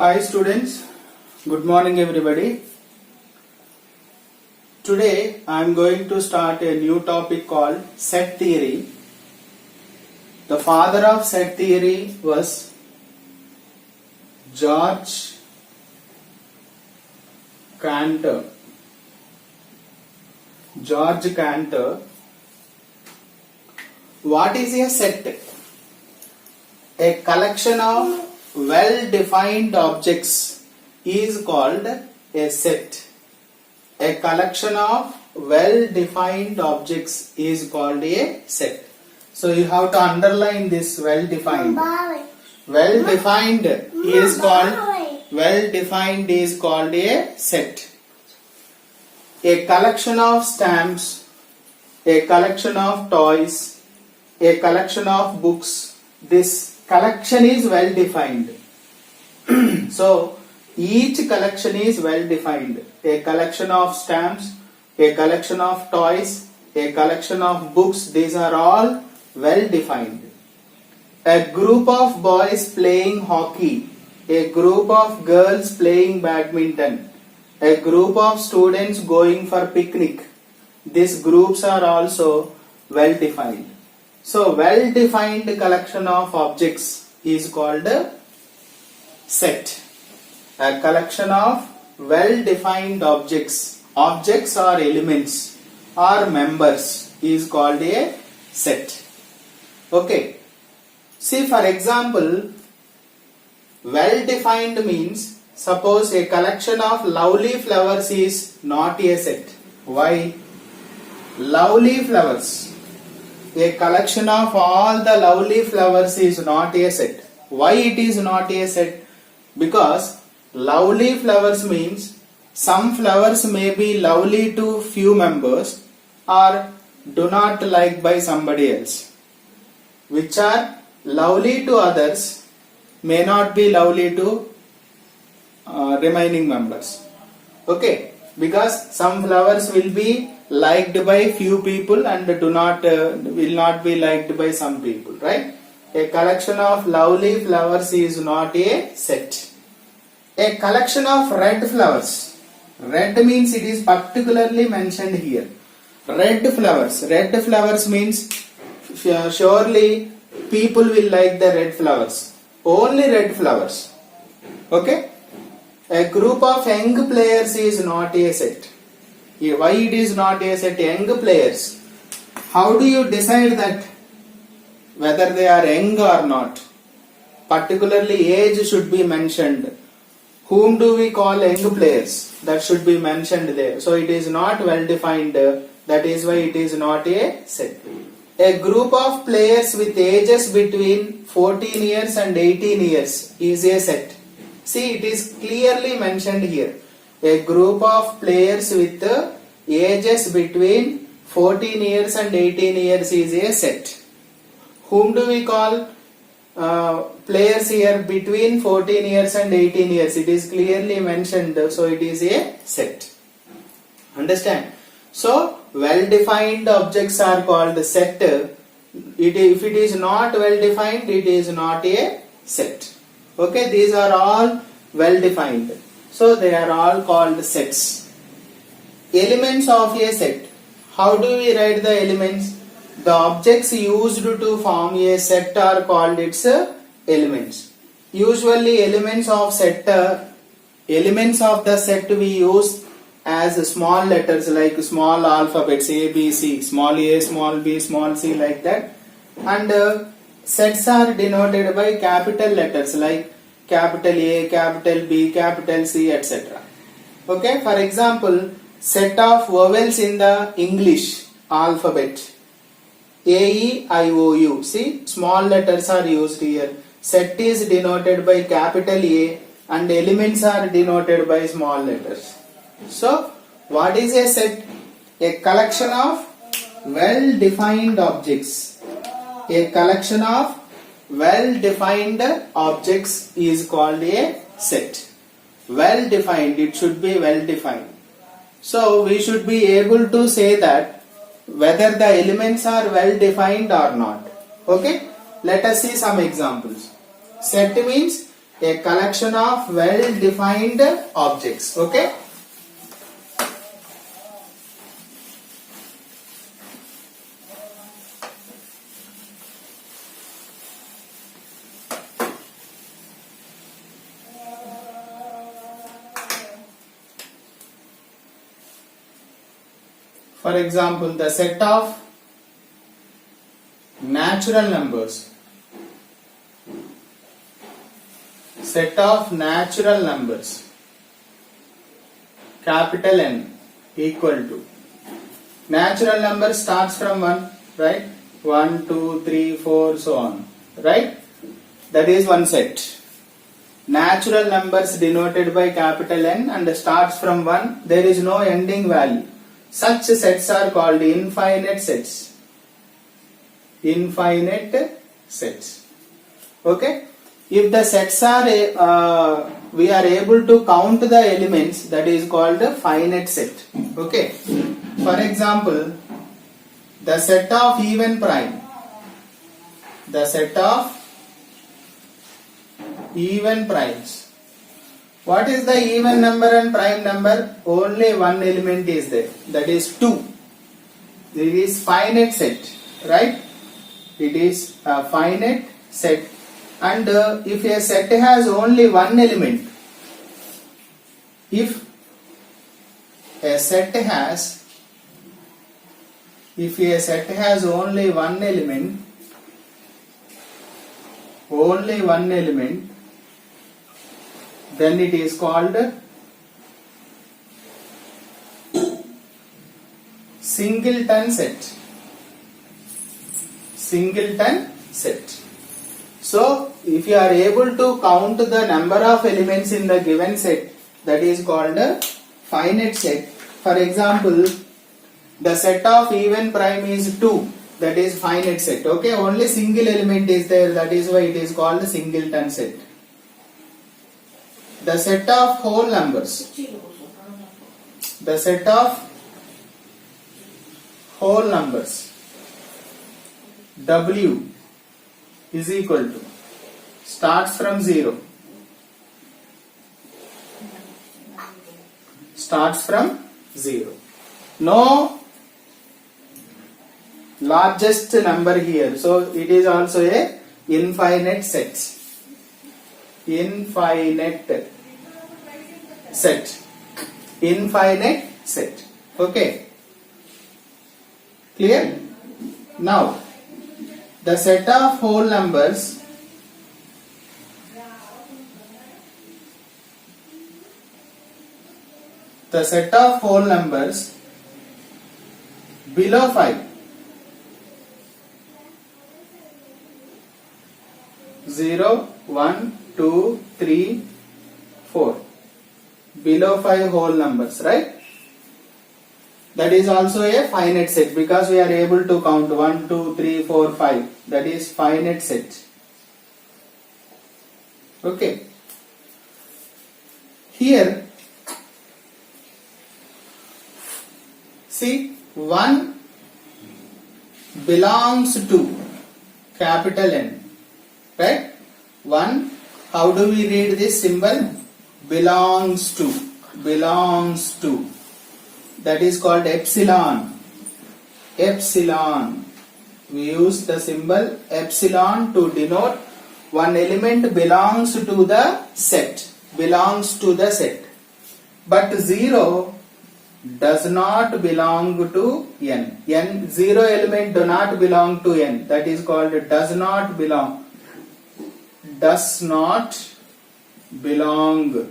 Hi students, good morning everybody. Today I am going to start a new topic called set theory. The father of set theory was George Cantor. George Cantor. What is a set? A collection of well-defined objects is called a set. A collection of well-defined objects is called a set. So you have to underline this well-defined. Well-defined is called a set. A collection of stamps, a collection of toys, a collection of books. This collection is well defined. So each collection is well defined. A collection of stamps, a collection of toys, a collection of books, these are all well defined. A group of boys playing hockey, a group of girls playing badminton, a group of students going for picnic. These groups are also well defined. So well-defined collection of objects is called a set. A collection of well-defined objects or elements or members is called a set. Okay. See, for example, well-defined means suppose a collection of lovely flowers is not a set. Why? Lovely flowers. A collection of all the lovely flowers is not a set. Why it is not a set? Because lovely flowers means some flowers may be lovely to few members or do not like by somebody else. Which are lovely to others may not be lovely to remaining members. Okay, because some flowers will be liked by few people and will not be liked by some people, right? A collection of lovely flowers is not a set. A collection of red flowers. Red means it is particularly mentioned here. Red flowers means surely people will like the red flowers. Only red flowers. Okay? A group of young players is not a set. Why it is not a set? Young players. How do you decide that whether they are young or not? Particularly age should be mentioned. Whom do we call young players? That should be mentioned there. So it is not well defined. That is why it is not a set. A group of players with ages between 14 years and 18 years is a set. See, it is clearly mentioned here. A group of players with ages between 14 years and 18 years is a set. Whom do we call players here between 14 years and 18 years? It is clearly mentioned, so it is a set. Understand? So, well-defined objects are called set. If it is not well-defined, it is not a set. Okay, these are all well-defined. So they are all called sets. Elements of a set. How do we write the elements? The objects used to form a set are called its elements. Usually elements of the set we use as small letters like small alphabets A, B, C, small a, small b, small c, like that. And sets are denoted by capital letters like capital A, capital B, capital C, etc. Okay, for example, set of vowels in the English alphabet. A, E, I, O, U. See, small letters are used here. Set is denoted by capital A and elements are denoted by small letters. So, what is a set? A collection of well-defined objects. A collection of well-defined objects is called a set. Well-defined, it should be well-defined. So we should be able to say that whether the elements are well-defined or not. Okay? Let us see some examples. Set means a collection of well-defined objects. Okay. For example, the set of natural numbers. Set of natural numbers, capital N, equal to. Natural number starts from 1, right? 1, 2, 3, 4, so on, right? That is one set. Natural numbers denoted by capital N and starts from 1. There is no ending value. Such sets are called infinite sets. Infinite sets. Okay? If the sets are, we are able to count the elements, that is called a finite set. Okay? For example, the set of even prime. The set of even primes. What is the even number and prime number? Only one element is there, that is 2. It is finite set, right? It is a finite set, and if a set has only one element, if a set has only one element, then it is called singleton set. Singleton set. So, if you are able to count the number of elements in the given set, that is called a finite set. For example, the set of even prime is 2, that is finite set. Okay, only single element is there, that is why it is called singleton set. The set of whole numbers. The set of whole numbers, W is equal to, starts from 0. Starts from 0. No largest number here. So it is also a infinite set. Infinite set. Infinite set. Okay. Clear? Now, the set of whole numbers below 5, 0, 1, 2, 3, 4, below 5 whole numbers, right? That is also a finite set, because we are able to count 1, 2, 3, 4, 5. That is finite set. Okay. Here, see, 1 belongs to capital N, right? 1, how do we read this symbol? Belongs to. That is called epsilon. Epsilon. We use the symbol epsilon to denote one element belongs to the set. But 0 does not belong to n. 0 element do not belong to n. That is called does not belong. Does not belong.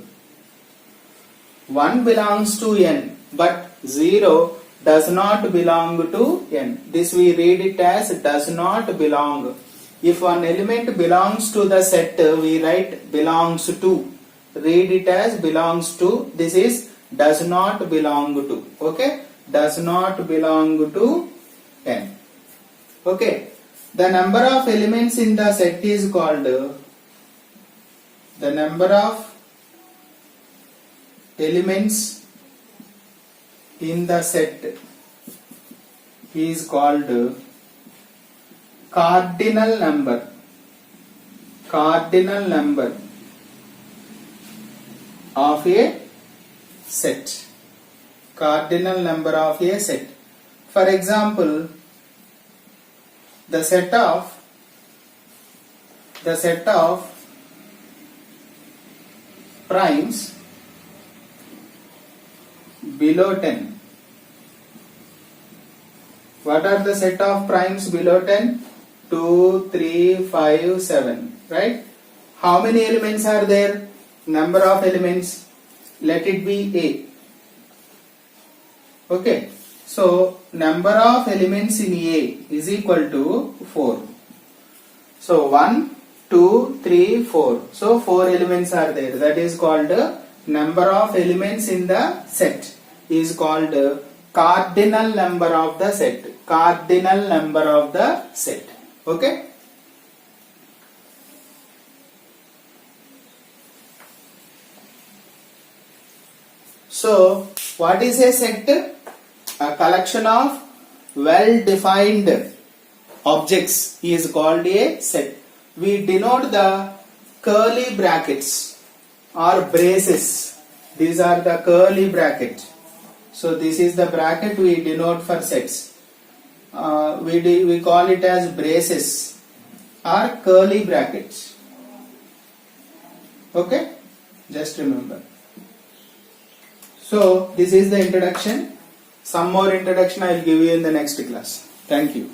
1 belongs to n, but 0 does not belong to n. This we read it as does not belong. If one element belongs to the set, we write belongs to. Read it as belongs to. This is does not belong to. Okay? Does not belong to n. Okay? The number of elements in the set is called the number of elements in the set is called cardinal number. Cardinal number. of a set. Cardinal number of a set. For example, the set of primes below 10. What are the set of primes below 10? 2, 3, 5, 7. Right? How many elements are there? Number of elements. Let it be A. Okay. So, number of elements in A is equal to 4. So, 1, 2, 3, 4. So, 4 elements are there. That is called number of elements in the set is called cardinal number of the set. Cardinal number of the set. Okay. So, what is a set? A collection of well-defined objects is called a set. We denote the curly brackets or braces. These are the curly brackets. So, this is the bracket we denote for sets. We call it as braces or curly brackets. Okay? Just remember. So, this is the introduction. Some more introduction I will give you in the next class. Thank you.